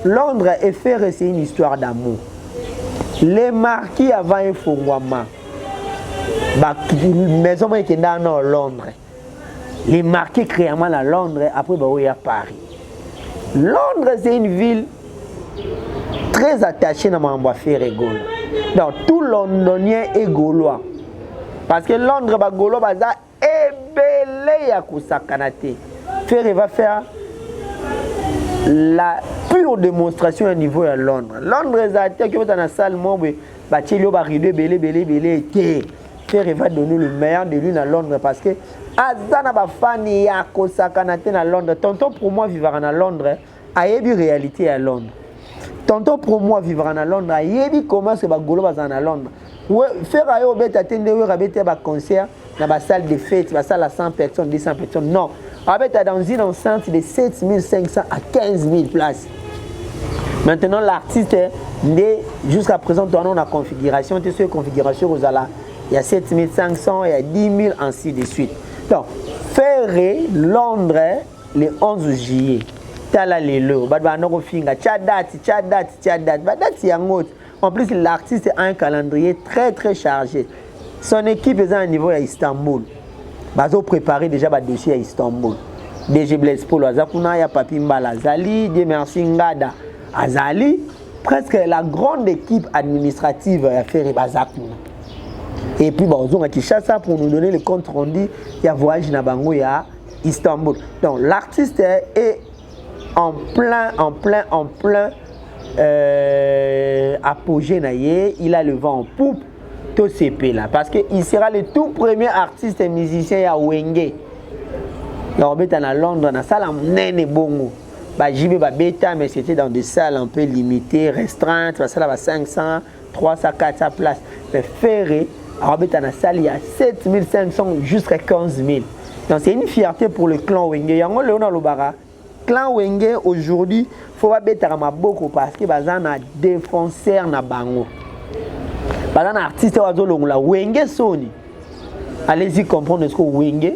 Londres et Ferré, c'est une histoire d'amour. Les marquis avant un fongwama, maison qui est dans Londres. Les marquis créalement à Londres, après il y a Paris. Londres, c'est une ville très attachée à ma Ferré Gaulois. Donc tout Londonien est Gaulois. Parce que Londres, Gaulois, est belé à Koussakanate. Ferré va faire la pure démonstration au niveau de Londres. Londres, c'est dans la salle, Bachilio va rider, belé, Ferré va donner le meilleur de lui à Londres parce que Azana va fani ya Koussakanate à Londres. Tonton pour moi vivre à Londres, a une réalité à Londres. Tonton pour moi vivre à Londres, a une comment c'est Gaulois à Londres. Faire un concert dans la salle de fête, la salle à 100 personnes, 200 personnes. Non. Dans une enceinte de 7500 à 15 000 places. Maintenant, l'artiste, jusqu'à présent, on a la configuration. Tu sais, la configuration, il y a 7500, il y a 10 000, ainsi de suite. Donc, Ferré, Londres, le 11 juillet. Tala lelo, badano finga, tchadat. En plus, l'artiste a un calendrier très très chargé. Son équipe est à un niveau à Istanbul. Ils ont préparé déjà le dossier à Istanbul. DG Blaise Paul Azakuna, il y a Papi Mbala Azali, Dieu merci Ngada Azali. Presque la grande équipe administrative à faire Azakuna. Et puis, ils ont Kinshasa pour nous donner le compte rendu. Il y a voyage à Istanbul. Donc, l'artiste est en plein apogée, il a le vent en poupe, tout CP là, parce qu'il sera le tout premier artiste et musicien à Wenge. Donc, on est à Londres, dans la salle en Nene Bongo. J'y vais bêta, mais c'était dans des salles un peu limitées, restreintes, la salle à 500, 300, 400 places. Mais Ferré, on est dans la salle, il y a 7500 jusqu'à 15 000. Donc, c'est une fierté pour le clan Wenge. Il y a un Léonard Lobara. Clan Wenge aujourd'hui, il faut pas mettre beaucoup parce que les gens sont défoncés na bango. Les gens artistes la Wenge Sony. Allez-y comprendre ce que Wenge.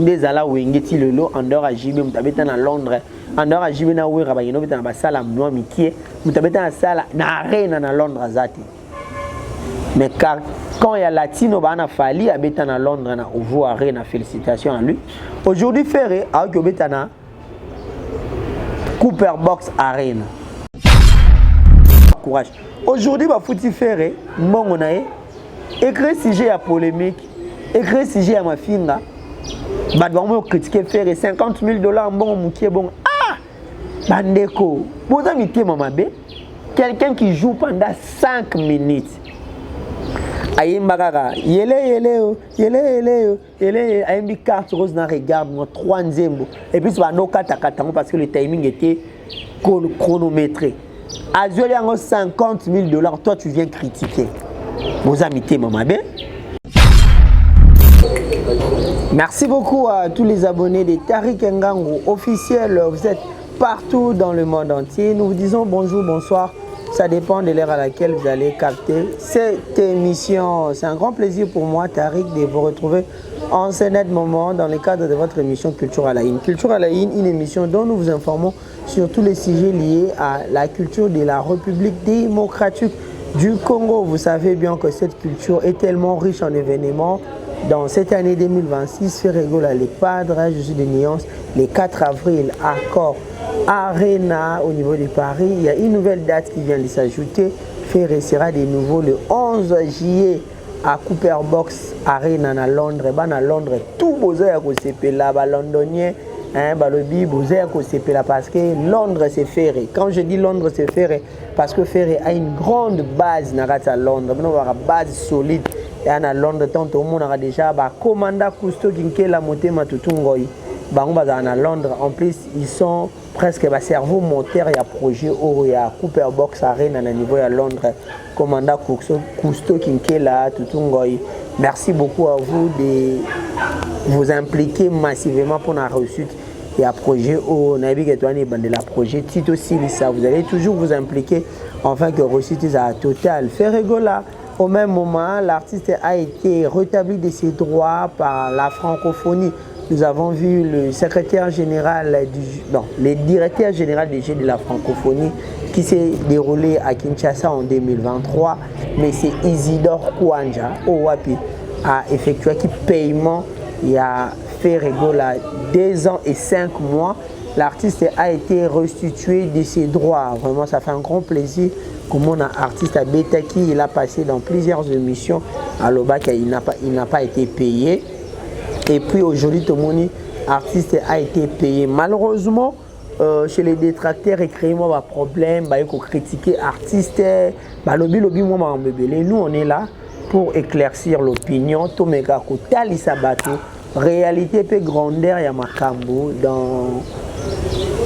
Les ala Wenge ti lelo en dehors à Jibé, mutabeta na Londres, en dehors à Jibé na Wera ba yino beta na basala mno mikie, mutabeta na sala na arena na Londres zati. Mais quand il y a Latino, il a fallu habiter à Londres, au Veau Arena, félicitations à lui. Aujourd'hui, Ferré a habité à Cooper Box Arena. Courage. Aujourd'hui, il faut Ferré, mon écrit sujet à polémique, écrit sujet à ma finga. Il va critiquer Ferré, $50 000, bon, bon. Ah! Bandeko, vous avez quelqu'un qui joue pendant 5 minutes. Ayembagara, yele, ayembi carte rose na regarde moi 3 nzembo et puis ça no kata parce que le timing était chronométré. Azueli yango $50 000, toi tu viens critiquer. Vos amitiés maman bé. Merci beaucoup à tous les abonnés de Tariq Ngango officiel, vous êtes partout dans le monde entier. Nous vous disons bonjour, bonsoir. Ça dépend de l'heure à laquelle vous allez capter cette émission. C'est un grand plaisir pour moi, Tariq, de vous retrouver en ce net moment dans le cadre de votre émission Culture à la Haine. Culture à la Haine, une émission dont nous vous informons sur tous les sujets liés à la culture de la République démocratique du Congo. Vous savez bien que cette culture est tellement riche en événements. Dans cette année 2026, Ferré Gaulois les Padres, je suis de Nyons, le 4 avril, accord Arena au niveau de Paris. Il y a une nouvelle date qui vient de s'ajouter. Ferré sera de nouveau le 11 juillet à Cooper Box Arena à Londres. À Londres, tout besoin à CP là, londonien, balobi besoin à CP là parce que Londres c'est Ferré. Quand je dis Londres c'est Ferré, parce que Ferré a une grande base à Londres, on a une base solide. Et à Londres, tant au monde a déjà commandant Cousteau qui est la montée Matutungoi. À Londres, en plus, ils sont presque cerveau moteur et projet où il y a Cooper Box Arena à niveau à Londres. Commandant Cousteau qui est là, Tutungoi. Merci beaucoup à vous de vous impliquer massivement pour la réussite. Il y a un projet où on a vu que de la projet Tito Silissa. Vous allez toujours vous impliquer afin que réussite à total. Ferré Gaulois. Au même moment, l'artiste a été rétabli de ses droits par la francophonie. nous avons vu le secrétaire général le directeur général des Jeux de la francophonie qui s'est déroulé à Kinshasa en 2023, mais c'est Isidore Kouanja Owapi a effectué qui paiement il a fait Regola 2 ans et 5 mois. L'artiste a été restitué de ses droits. Vraiment, ça fait un grand plaisir. Comme on a artiste à Betaki, il a passé dans plusieurs émissions à l'Obac, il n'a pas été payé. Et puis aujourd'hui, tout le monde, artiste a été payé. Malheureusement, chez les détracteurs, il crée un problème, il faut critiquer artiste, nous on est là pour éclaircir l'opinion. Tomeka Kotali Sabato, réalité et grandeur ya makambo dans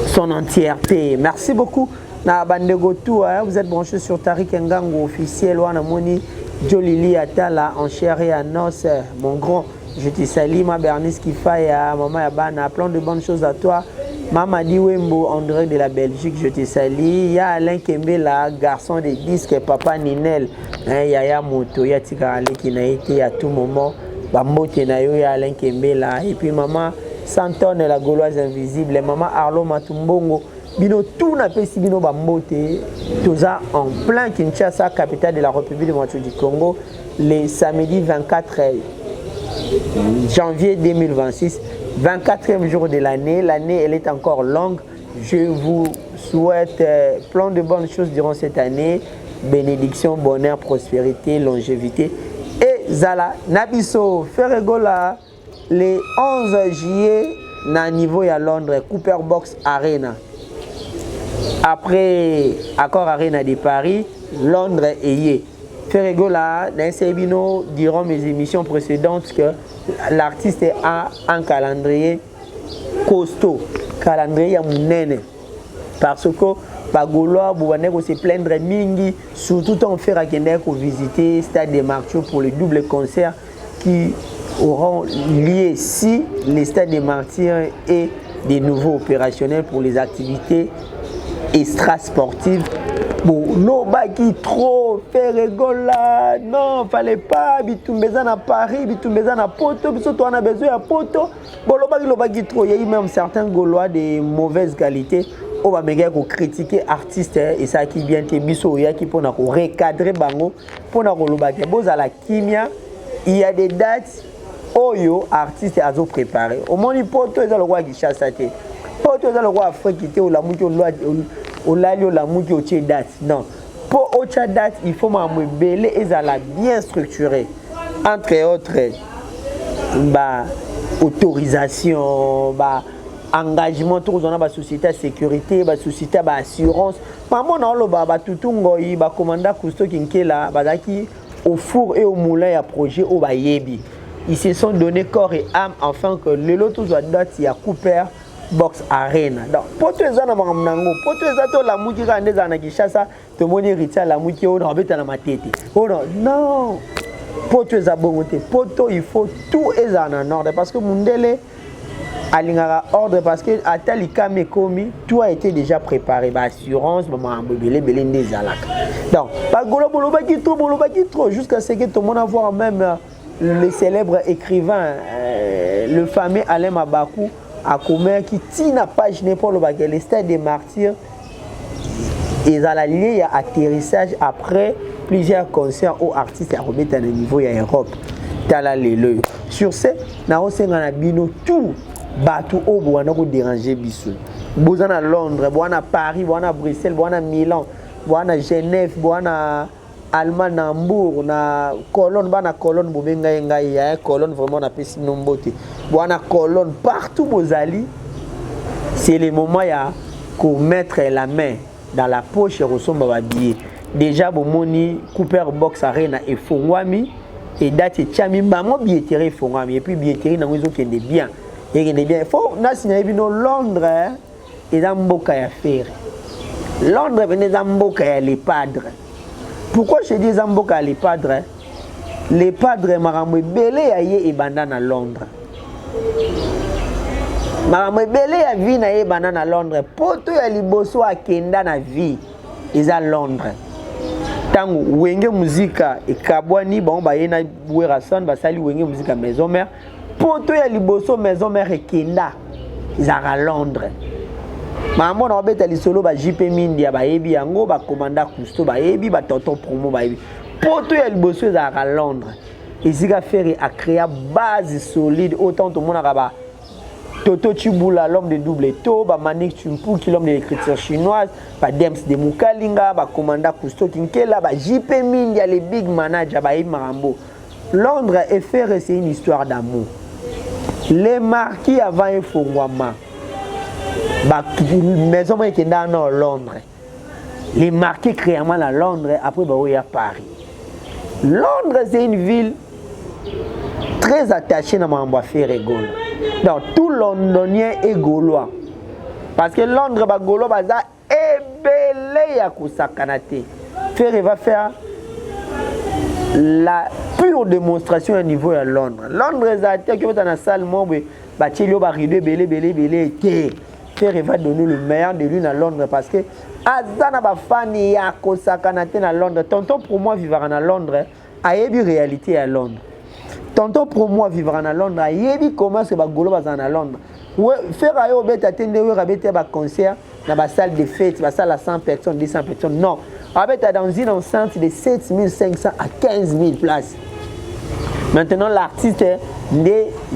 son entièreté. Merci beaucoup. Na bandego tout, vous êtes branchés sur Tariq Ngango officiel wana moni Jolili Atala en chair et en os, mon grand. Je te salue, ma Bernice Kifaya, maman Yabana, plein de bonnes choses à toi. Maman Diwembo, André de la Belgique, je te salue. Il y a Alain Kembela, garçon de disques, papa Ninel. Yaya Moto, ya Tikarale qui n'a été à tout moment. Bambote Nayo, ya Alain Kembela. Et puis maman Santon, la Gauloise invisible. Maman Arlo Matumbongo. Bino tout n'a pas si bino Bambote. Tout ça en plein Kinshasa, capitale de la République démocratique du Congo. Le samedi 24 janvier 2026, 24e jour de l'année. L'année, elle est encore longue. Je vous souhaite plein de bonnes choses durant cette année. Bénédiction, bonheur, prospérité, longévité. Et Zala, Nabiso, Ferregola, les 11 juillet, na niveau à Londres, Cooper Box Arena. Après Accord Arena de Paris, Londres et Yé. Ferregola, dans durant mes émissions précédentes, que l'artiste a un calendrier costaud, calendrier mounene. Parce que Bagoloa, Boubanek se plaindre mingi, surtout en faire à Kendek visiter Stade des Martyrs pour le double concert qui auront lié si les Stades des Martyrs et des nouveaux opérationnels pour les activités extra-sportives. Bon, non, qui trop faire Regola, non, fallait pas, Bitumbezan à Paris, Bitumbezan à Poto, surtout on a besoin à Poto. Bon, qui trop, il y a eu même certains Gaulois de mauvaise qualité. On va me critiquer artistes et ça qui vient te biso ya qui pour recadrer bango pour na kolobaki boza la kimia. Il y a des dates oyo artistes azo préparé. Au moins il Poto eza le roi qui chasse te. Poto eza le roi africain ou la muki au lalio la muki au tché date. Non. Pour autre date, il faut m'embêler et ça la bien structuré. Entre autres autorisation engagement tout on a ba société de sécurité, ba société d'assurance. Maman na lo ba tutungo yi ba commandant Cousteau Kinkela bazaki au four et au moulin à projet au bayebi. Ils se sont donné corps et âme afin que le lot soit date ya Cooper Box Arena. Donc pour tous les gens na mango, pour tous les autres la muki ka ndeza na Kinshasa, to moni rita la muki on rabeta na matete. Oh non. Pour tous les abonné, poto il faut tout est en ordre parce que Mundele Alingara ordre parce que à Talika Mekomi, tout a été déjà préparé. Assurance, maman, belé des alak. Donc, trop jusqu'à ce que tout le monde a voir même le célèbre écrivain, le fameux Alain Mabakou, à Comer, qui tient la page n'importe le le Stade des Martyrs. Ils ont la ligne à atterrissage après plusieurs concerts aux artistes à remettre à un niveau à Europe. Sur ce, nous avons tout. Batou au bois n'a dérangé bisou. Bouzan à Londres, bois à Paris, bois à Bruxelles, bois à Milan, bois à Genève, bois à Allemagne, Hambourg, na Cologne, bois à Cologne, Bobenga Nga, Cologne vraiment na pesi nombote. Bois à Cologne, partout Bozali, c'est le moment ya qu'on mettre la main dans la poche et ressemble à billet. Déjà bomoni Cooper Box Arena et Fongwami et date chami maman billetterie Fongwami et puis billetterie na ngozo kende bien. Il faut que Londres et Zamboka à faire. Londres venez Zamboka les padres. Pourquoi je dis Zamboka les padres? Les padres maramwe belé aye et bandana à Londres. Maramwe belé à vie na ye bandana à Londres. Poto ya liboso a kenda na vie ils à Londres. Tango wenge muzika et kabwani bon ba yena bouera son ba sali wenge muzika maison mère. poto ya liboso maison mère Kenda zara Londres maman na obeta lisolo ba JP Mindia ba yebi yango ba commanda Cousteau ba yebi ba tonton promo ba yebi poto ya liboso zara Londres Ezika Ferry a créé base solide autant tout le monde a Toto Chibula, l'homme de double taux, Manik Chumpu, qui l'homme de l'écriture chinoise, Dems de Mukalinga, Commanda Cousteau Kinkela, JP Mindia, les big managers, Baïb Marambo. Londres et Ferry, c'est une histoire d'amour. Les marquis avant et Fongwama, maison qui est dans Londres. Les marquis créalement à Londres, après il y a Paris. Londres, c'est une ville très attachée à Mambo Ferry Gaulle. Donc tout Londonien est gaulois. Parce que Londres est gaulois, est belé à Koussakanate. Ferry va faire la pure démonstration au niveau de Londres. Londres est attaqué qui va dans la salle, Bachilio va rideau, belé, Ferry va donner le meilleur de lui à Londres parce que Azana va fan ya Koussakanate à Londres. Tonton pour moi vivre à Londres, a une réalité à Londres. Tonton pour moi vivre à Londres, yebi comment c'est bagolo bazana à Londres. Faire ayo beta tende we rabete ba concert dans la salle de fête, la salle à 100 personnes, 200 personnes. Non, rabeta dans une enceinte de 7500 à 15 000 places. Maintenant l'artiste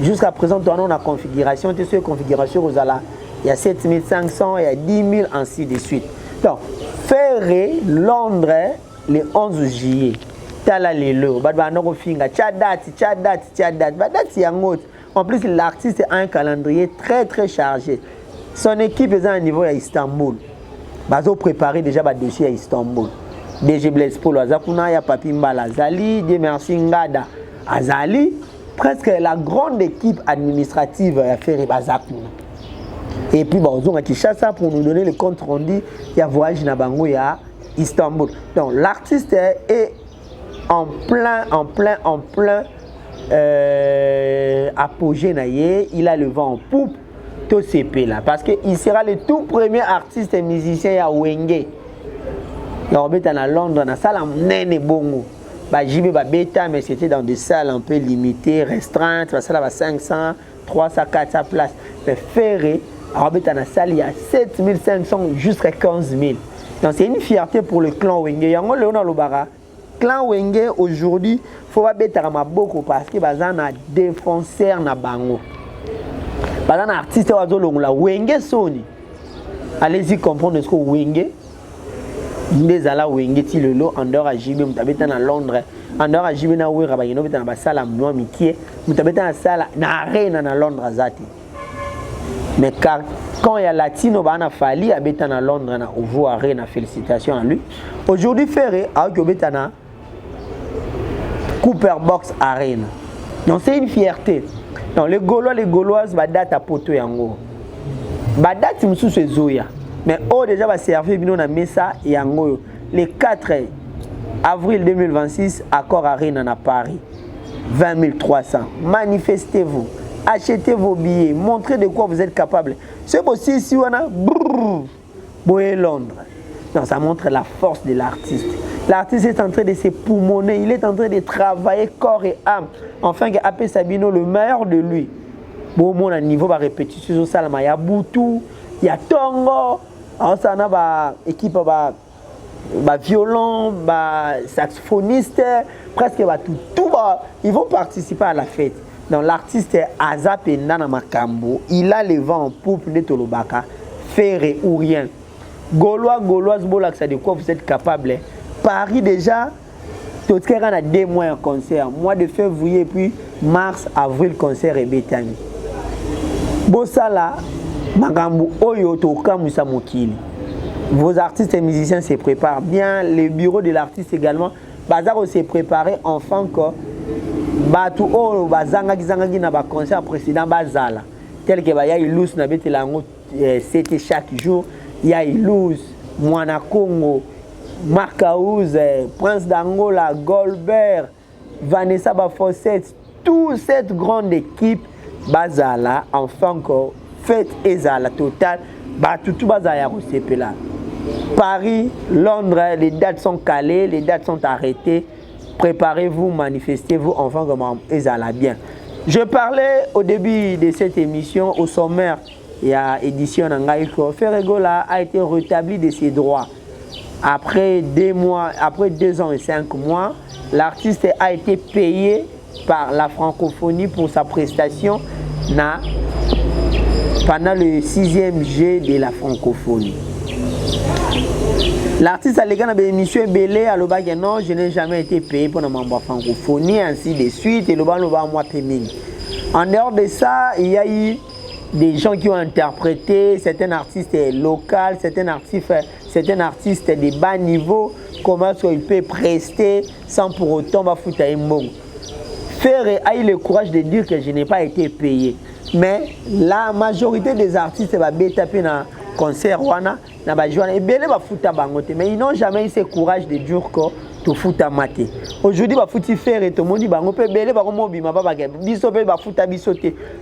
jusqu'à présent on a la configuration, tu sais configuration aux ala, il y a 7500, il y a 10 000 ainsi de suite. Donc Ferry Londres le 11 juillet. Tala lelo badba noko finga tchadati badati yango. En plus l'artiste a un calendrier très chargé. Son équipe est à un niveau à Istanbul. Bazo préparé déjà ba dossier à Istanbul. DG Blaise Paul Azakuna ya Papi Mbala Azali, Dieu merci Ngada Azali, presque la grande équipe administrative à faire Bazakuna. Et puis bazo a Kinshasa pour nous donner le compte rendu ya voyage na bango ya Istanbul. Donc l'artiste est en plein apogée naïe, il a le vent en poupe tout CP là parce que il sera le tout premier artiste et musicien à Wenge. Il est à Londres dans salle nene bongo. Ba JB ba bêta mais c'était dans des salles un peu limitées, restreintes, la salle à 500, 300, 400 places. Mais Ferry est dans salle il y a 7500 jusqu'à 15 000. Donc c'est une fierté pour le clan Wenge. Yango Léona Lobara clan Wenge aujourd'hui faut pas bêter à maboko parce que bazana défenseur na bango bazana artiste wazo longola Wenge soni allez-y comprendre ce que Wenge ndezala Wenge ti lelo en dehors à JB mutabeta na Londres en dehors à JB na wera ba yino beta na basala mno mikie mutabeta na sala na arena na Londres azati mais quand il y a latino bana fali abeta na Londres na Ovo Arena, félicitations à lui. Aujourd'hui Ferry a obeta na Cooper Box Arena. Donc c'est une fierté. Donc les Gauloises va date à poto yango. Ba date musu se zoya. Mais déjà va servir bino na mesa yango le 4 avril 2026 accord Arena na Paris. 20 300. Manifestez-vous. Achetez vos billets, montrez de quoi vous êtes capable. C'est possible si on a Boé Londres. Non, ça montre la force de l'artiste. L'artiste est en train de se poumonner, il est en train de travailler corps et âme. Enfin, que Apé Sabino, le meilleur de lui. Bon, mon niveau va répétition, il y a Boutou, il y a Tongo, alors ça a une équipe violon, saxophoniste, presque tout ils vont participer à la fête. Donc l'artiste Azap et Nana Makambo, il a le vent en poupe de Tolobaka, Ferry ou rien. Gauloise, de quoi vous êtes capable. Paris déjà, tout ce a 2 mois en concert. Mois de février, puis mars, avril, concert et Bétani. Bossala, Makambo, Oyo, Toka, Moussa Mokili. Vos artistes et musiciens se préparent bien. Le bureau de l'artiste également. Bazar s'est préparé enfin que Batu o bazanga kizangaki na ba concert précédent bazala tel que ba ya ilus na betela ngo c'était chaque jour ya ilus Mwana Congo Marcaouz Prince d'Angola Goldberg Vanessa Bafosset toute cette grande équipe bazala enfin que fête ezala total Batu tout bazaya ko sepela Paris Londres les dates sont calées les dates sont arrêtées. Préparez-vous, manifestez-vous, enfin comme Ezala bien. Je parlais au début de cette émission, au sommaire, il y a édition Nangaïko. Ferregola a été rétabli de ses droits. Après 2 mois, après 2 ans et 5 mois, l'artiste a été payé par la francophonie pour sa prestation pendant le 6e G de la francophonie. L'artiste a les gars dans l'émission Belé à l'Obaga, non, je n'ai jamais été payé pour la francophonie, ainsi de suite, et l'Obaga moi payé. En dehors de ça, il y a eu des gens qui ont interprété, certains artistes locaux, certains artistes de bas niveau, comment il peut prester sans pour autant foutre un bon. Ferre a eu le courage de dire que je n'ai pas été payé. Mais la majorité des artistes va taper dans concert mais ils n'ont jamais eu ce courage de dire que tu fous à mater. Aujourd'hui, il faut faire et tout le monde dit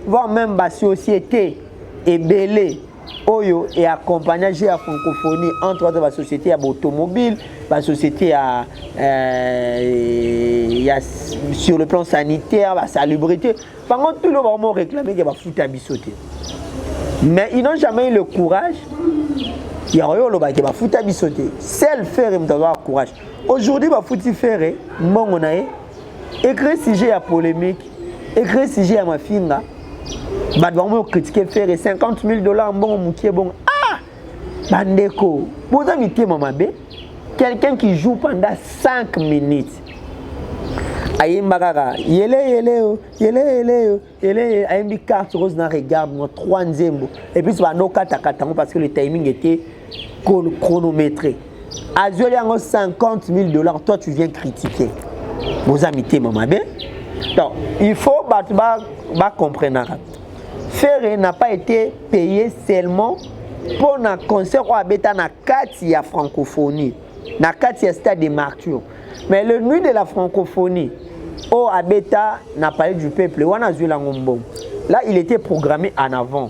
voire même la société est belé et accompagner la francophonie entre autres la société automobile, la société sur le plan sanitaire, la salubrité. Par contre, tout le monde réclamé qu'il va foutre à bisoter. Mais ils n'ont jamais eu le courage. Il y a un qui va foutre à bisoter. Seul faire et avoir courage. Aujourd'hui, il va foutre faire écrire sujet à polémique, écrire sujet à ma fille. Il va critiquer faire $50 000 bon moukier bon. Ah! Bandeko, vous avez mis Mamabe, quelqu'un qui joue pendant 5 minutes. Ayembagara, yele, ayembi carte rose na regarde moi 3e et puis ça no kata parce que le timing était chronométré. Azueli a $50 000, toi tu viens critiquer. Vous avez mis Mamabe. Donc, il faut comprendre. Ferre n'a pas été payé seulement pour un concert à Beta na kati ya francophonie, na kati ya stade de martyrs. Mais le nuit de la francophonie, au Abeta n'a pas eu du peuple, là il était programmé en avant.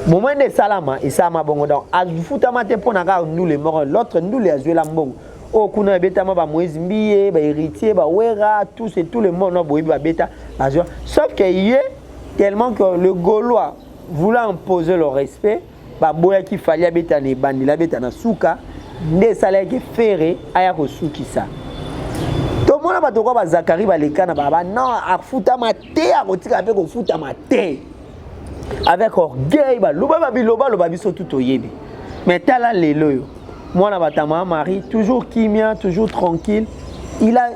Moment de Salama, et ça m'a bon donc à Futamate pour nous les morts, l'autre nous les Azuela Mbong. Oh, kuna Beta ma Moïse Mbiye, héritier, Wera, tout le monde a Beta. Sauf qu'il y a tellement que le Gaulois voulait imposer le respect, Boya qui fallait Beta ne bandi la Beta na souka, des salaires qui ferré, aya ko souki ça. Tout le monde a dit que Zakari va les cannes, non, à foutre ma thé, à retirer avec au foutre ma thé. Avec orgueil, loba biso tout au yébi. Mais t'as les loyo. Moi, na Marie, toujours kimia, toujours tranquille. Il a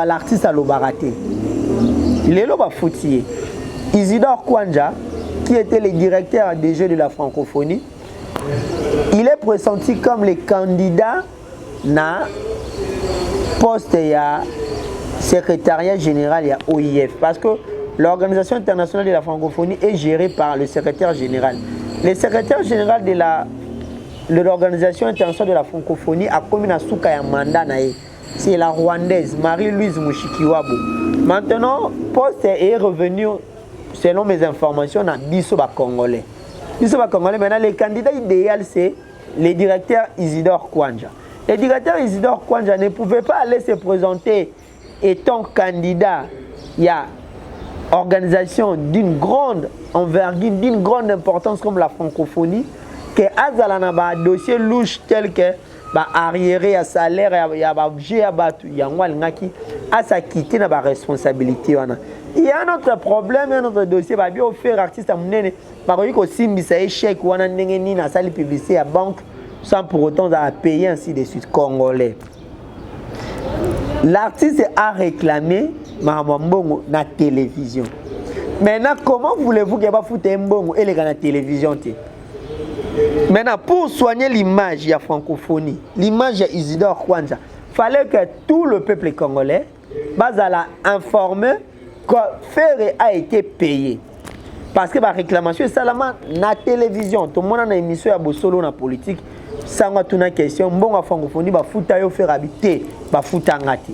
l'artiste à l'obaraté. Les loba foutier. Isidore Kwanja, qui était le directeur des Jeux de la francophonie, il est pressenti comme le candidat na poste ya secrétariat général ya OIF parce que l'Organisation internationale de la francophonie est gérée par le secrétaire général. Le secrétaire général de l'Organisation internationale de la francophonie a commis un souka ya mandat nae. C'est la Rwandaise Marie-Louise Mushikiwabo. Maintenant, poste est revenu selon mes informations à Bissoba Congolais. Bissoba Congolais, maintenant le candidat idéal c'est le directeur Isidore Kwanja. Le directeur Isidore Kwanja ne pouvait pas aller se présenter étant candidat. Il y a organisation d'une grande envergure, d'une grande importance comme la francophonie, que Azalana ba dossier louche tel que arriéré à salaire, il y a objet à battre, il y a à sa quitter na responsabilité. Il y a un autre problème, un autre dossier, il bien offert artiste à mon par exemple, si ça échec ou un n'engeni na salle publicité à banque sans pour autant payer ainsi de suite congolais. L'artiste a réclamé Mamambongo na télévision. Maintenant, comment voulez-vous qu'il y ait pas foutre un bongo et les gars na télévision? Maintenant, pour soigner l'image de la francophonie, l'image d'Isidore Kwanja, il fallait que tout le peuple congolais soit informé que Ferre a été payé. Parce que la réclamation est seulement na télévision. Tout le monde a une émission à Bossolo na politique. Sans une question, bon la francophonie, va foutre à faire habiter, va foutre en gâté.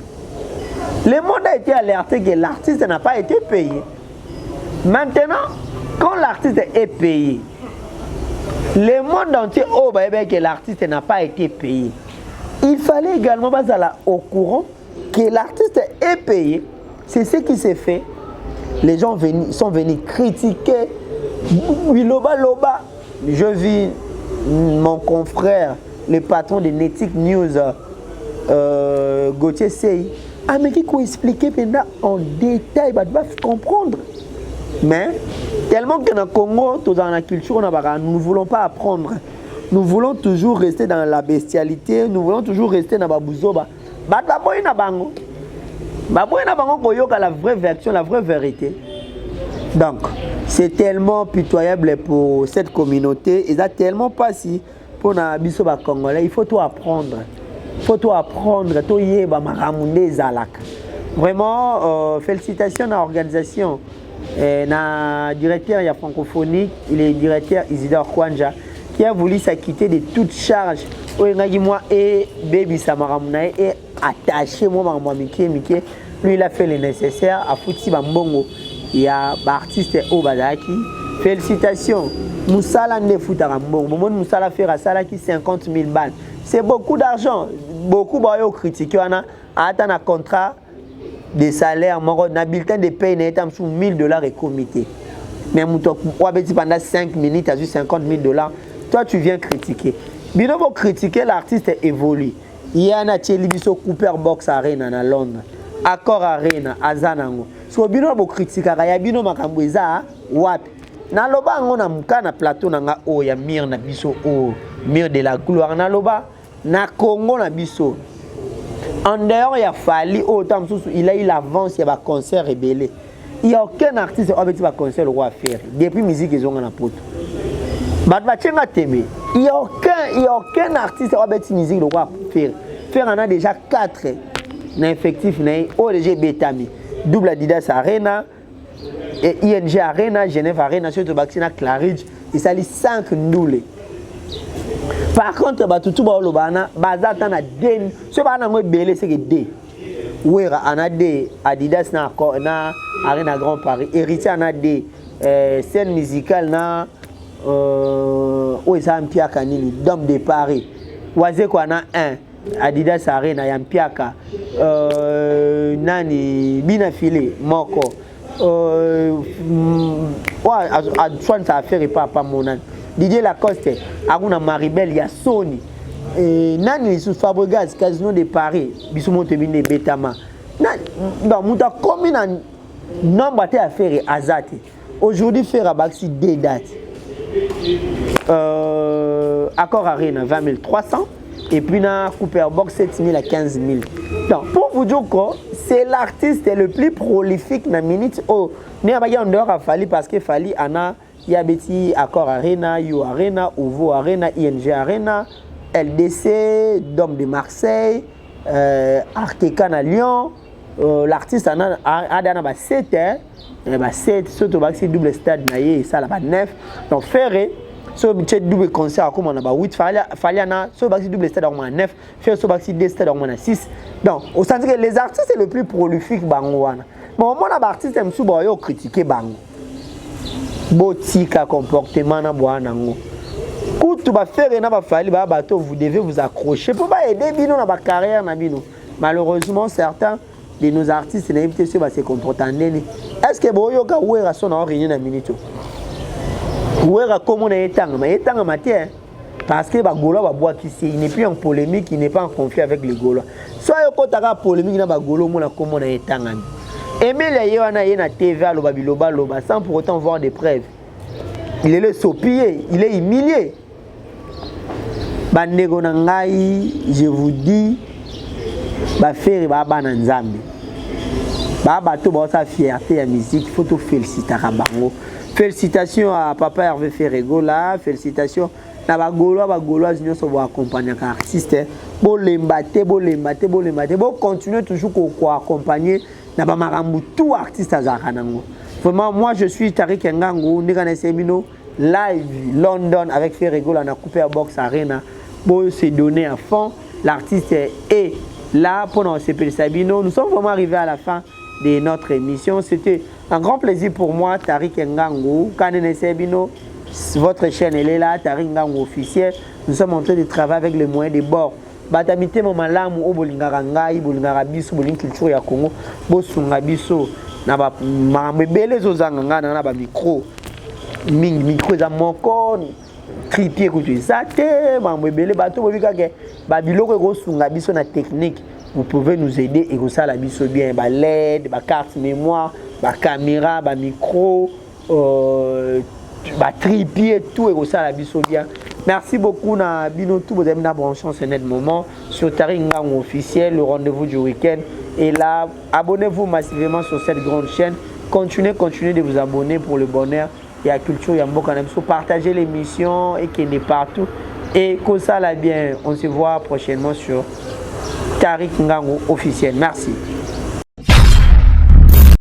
Le monde a été alerté que l'artiste n'a pas été payé. Maintenant, quand l'artiste est payé, le monde entier que l'artiste n'a pas été payé. Il fallait également être au courant que l'artiste est payé. C'est ce qui s'est fait Les gens sont venus critiquer. Loba. Je vis mon confrère, le patron de Netic News, Gauthier Sey. Ah, mais qui peut expliquer maintenant en détail, bah, tu vas comprendre. Mais tellement que dans le Congo, dans la culture, nous ne voulons pas apprendre. Nous voulons toujours rester dans la bestialité, nous voulons toujours rester dans la bouzoba. La vraie version, la vraie vérité. Donc, c'est tellement pitoyable pour cette communauté. Et ça tellement pas si pour la bisoba congolais. Il faut tout apprendre. Il faut tout apprendre. Vraiment, félicitations à l'organisation. Le directeur de francophonie, il est directeur Isidore Kwanja, qui a voulu s'acquitter de toute charge. Moi et Baby Samaramounae et attaché moi Mike. Lui il a fait le nécessaire à Fouti Bambongo. Il y a l'artiste Obadaki. Félicitations. Moussala ne Foutarambongo. Moussala fait à Salaki 50 000 balles. C'est beaucoup d'argent. Beaucoup de critiques. On a un contrat de salaire. Un bulletin de paye n'est pas sous $1000 et comité. Mais pendant 5 minutes, tu as eu $50 000. Toi, tu viens critiquer. Bino pour critiquer l'artiste évolue. Il y a un Tchélibiso Cooper Box Arena à Londres. Accor Arena à Zanango. So bino pour critiquer, il y a bino makambweza wapi. Na loba ngona mukana plateau nanga o ya mir na biso o mir de la gloire na loba na Congo na biso. En dehors il y a Fali autant il a eu l'avance il y a un concert rébellé. Il n'y a aucun artiste qui a fait un concert le roi faire depuis musique ils ont un pote. Il n'y a aucun artiste qui a fait musique le roi faire. Faire en a déjà 4 effectifs ODG Betami, Double Adidas Arena, ING Arena, Genève Arena, surtout Baxina Claridge, il s'allie 5 nuls. Par contre, tout le monde a des ce c'est que D. Oui, on a des Adidas na Arena Grand Paris, Héritier on a des scène musicale na ça Mpiaka nini Dôme de Paris. Oise quoi na 1 Adidas Arena ya Mpiaka nani bina filé moko soit ça affaire pas mon Didier Lacoste akuna Maribel ya Sony nani sous Fabregas Casino de Paris biso monte bine Betama donc muta comme na nombre de affaires azate aujourd'hui faire abaxi des dates Accor Arena 20 300 et puis na Cooper Box 7 000 à 15 000. Donc pour vous dire que c'est l'artiste le plus prolifique dans minute oh mais en dehors a Fali parce que Fali ana Yabeti Accor Arena, You Arena, Ovo Arena, ING Arena, LDC, Dôme de Marseille, Artecan à Lyon. L'artiste a dans 7 7 surtout c'est double stade naie ça là 9 donc faire so double concert comme on a 8 fallait so double stade on a 9 faire so deux stade on a 6 donc au sens que les artistes c'est le plus prolifique bango wana bon mon artiste aime souvent yo critiquer bango botika comportement na bwana ngo kutu ba faire na ba fali ba bateau vous devez vous accrocher pour pas aider bino na ba carrière na bino malheureusement certains de nos artistes n'invitent sur ces comportements. Est-ce que vous avez ouera son en réunion à minute? Ouera comme on est en matière parce que Bagolo va boire qui il n'est plus en polémique, il n'est pas en conflit avec les Gaulois. Soit il y a polémique dans Bagolo, mon comme on est en Emile Yohana na TV à Loba sans pour autant voir des preuves. Il est le sopier, il est humilié. Bandego nangai, je vous dis. Faire bana nzambe baba to ba sa fierté ya musique faut tout féliciter bango félicitations à papa Hervé Ferregola félicitations na bagolois nyonso bo accompagner ka artiste bo lembate bo continuer toujours ko accompagner na ba marambu tout artiste azaka nango vraiment moi je suis Tariq Ngangu ndika semino live London avec Ferregola na Cooper Box Arena bo se donner à fond l'artiste est là, pendant CP Sabino, nous sommes vraiment arrivés à la fin de notre émission. C'était un grand plaisir pour moi, Tariq Ngangu, Kanene Sabino. Votre chaîne elle est là, Tariq Ngangu officiel. Nous sommes en train de travailler avec les moyens de bord. Batamite mo malamu o bolingara ngai bolingara biso boling culture ya Congo bosunga biso na ba mambebele zozanga ngana na ba micro micro za moko tripier ko ça te mambebele bato bobika ke ba biloko ko sunga biso na technique. Vous pouvez nous aider et que ça la biso bien ba LED, ba carte mémoire, ba caméra, ba micro, ba tripier tout et que ça la biso bien. Merci beaucoup na bino tout vous avez na branché en ce net moment sur Tariq Ngango officiel, le rendez-vous du week-end. Et là, abonnez-vous massivement sur cette grande chaîne. Continuez de vous abonner pour le bonheur et la culture Yambo Kanamso. Partagez l'émission et qu'il est partout. Et comme ça là bien, on se voit prochainement sur Tariq Ngango officiel. Merci.